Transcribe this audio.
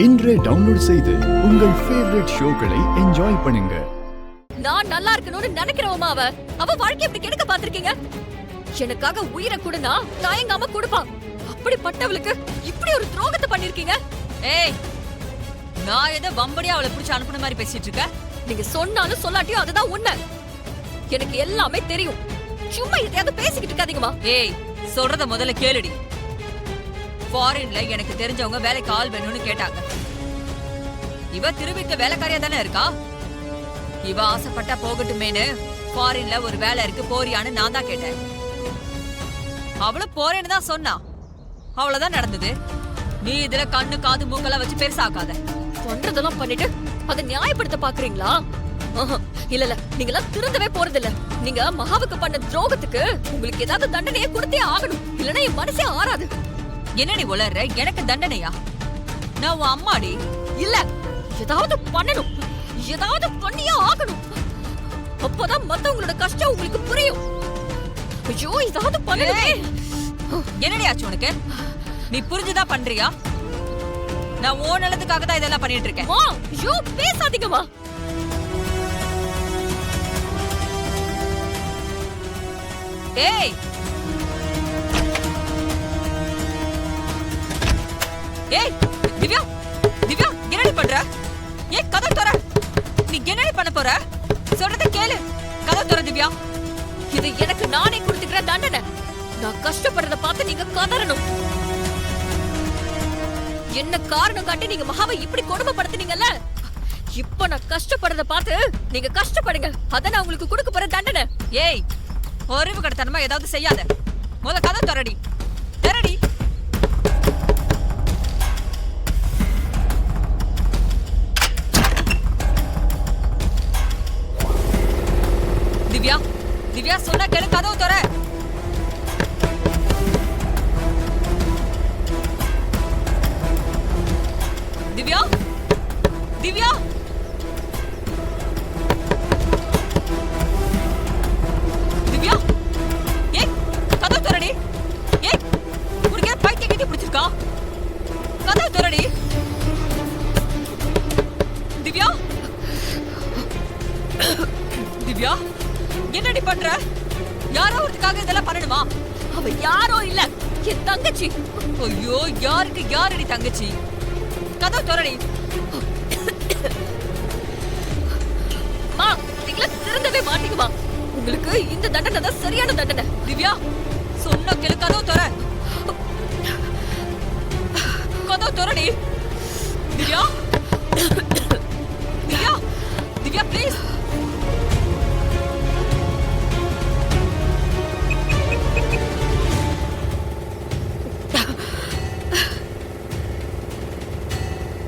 இன்றே டவுன்லோட் செய்து உங்கள் ஃபேவரட் ஷோக்களை என்ஜாய் பண்ணுங்க. நான் நல்லா இருக்கணும்னு நினைக்கிறவமா அவ வாழ்க்கை எப்படி கெடுக்க பாத்திருக்கீங்க? எனக்காக உயிரை கூடனா தயங்காம கொடுப்பான். அப்படிப்பட்டவளுக்கு இப்படி ஒரு துரோகத்தை பண்ணிருக்கீங்க. ஏய், நான் ஏதோ வம்படியா அவளை புடிச்சு அனுப்புன மாதிரி பேசிட்டு இருக்க. நீங்க சொன்னாலும் சொல்லாட்டியும் அதுதான் உண்மை. எனக்கு எல்லாமே தெரியும். சும்மா எதையாவது பேசிக்கிட்டு இருக்காதீங்கம்மா. ஏய், சொல்றத முதல்ல கேளுடி. ஃபாரின்ல எனக்கு தெரிஞ்சவங்க வேலைக்கு ஆள் வேணும்னு கேட்டாங்க. இவ திருவிக்க வேலைக்காரியா தானே இருக்கா. இவ ஆசைப்பட்டா போகட்டுமேனு ஃபாரின்ல ஒரு வேலை இருக்கு போறியான்னு நான் தான் கேட்டேன். அவளும் போறேன்னு தான் சொன்னா. அவ்வளவுதான் நடந்தது. நீ இதுல கண்ணு காது மூக்கெல்லாம் வச்சு பெருசாக்காத. பண்றதெல்லாம் பண்ணிட்டு அதை நியாயப்படுத்த பாக்குறீங்களா? இல்ல நீங்கெல்லாம் திருந்தவே போறது இல்ல. நீங்க மகாவுக்கு பண்ண துரோகத்துக்கு உங்களுக்கு ஏதாவது தண்டனையை கொடுத்தே ஆகணும். இல்லன்னா என் மனசே ஆறாது. என்னடி உளர்ற? எனக்கு தண்டனையா? நான் உன் அம்மாடி. இல்ல, ஏதாவது பண்ணணும். ஏதாவது பண்ணியே ஆகணும். அப்பதான் மத்தவங்களோட கஷ்டம் உங்களுக்கு புரியும். ஐயோ, ஏதாவது பண்ணணுமே. என்னடி ஆச்சு உனக்கு? நீ புரிஞ்சுதான் பண்றியா? நான் ஓ நலத்துக்காக தான் இதெல்லாம் பண்ணிட்டு இருக்கேன். ஐயோ, பேசாதீங்கம்மா. ஏய், ஏய், திவ்யா, திவ்யா, என்னடி பண்ற? ஏய், கதவு தர. நீ என்னடி பண்ண போற? சொல்றத கேளு. கதவு தர திவ்யா. இது எனக்கு நானே கொடுத்துக்கிற தண்டனை. நான் கஷ்டப்படுறத பார்த்து நீங்க கதறணும். என்ன காரணம் காட்டி நீங்க மகாவை இப்படி கொடுமைப்படுத்துனீங்கல்ல? இப்ப நான் கஷ்டப்படுறத பார்த்து நீங்க கஷ்டப்படுங்க. அத நான் உங்களுக்கு கொடுக்க போற தண்டனை. ஏய், அறிவு கடத்தனமா ஏதாவது செய்யாத. முதல்ல கதவு தரடி. தரடி. திவ்யா, திவ்யா சொன்னா கேளு. கதவு தர. திவ்யா, திவ்யா, திவ்யா, ஏய், கதவு தரடி. ஏய், உனக்கு ஏன் பைத்தியம் கிட்டி பிடிச்சிருக்கா? கதவு தரடி. திவ்யா, திவ்யா, என்னடி பண்ற? யாரோ ஒருத்துக்காக இதெல்லாம் பண்ணணுமா? அவ யாரோ இல்ல, என் தங்கச்சி. ஐயோ, யாருக்கு யாரடி தங்கச்சி? கதவு தரடி. மா, நீங்கள திருந்தவே மாட்டீங்கம்மா. உங்களுக்கு இந்த தண்டனை தான் சரியான தண்டனை. திவ்யா, சொன்ன கேளு. கதவு தர. கதவு தரடி. திவ்யா, திவ்யா, திவ்யா, ப்ளீஸ்.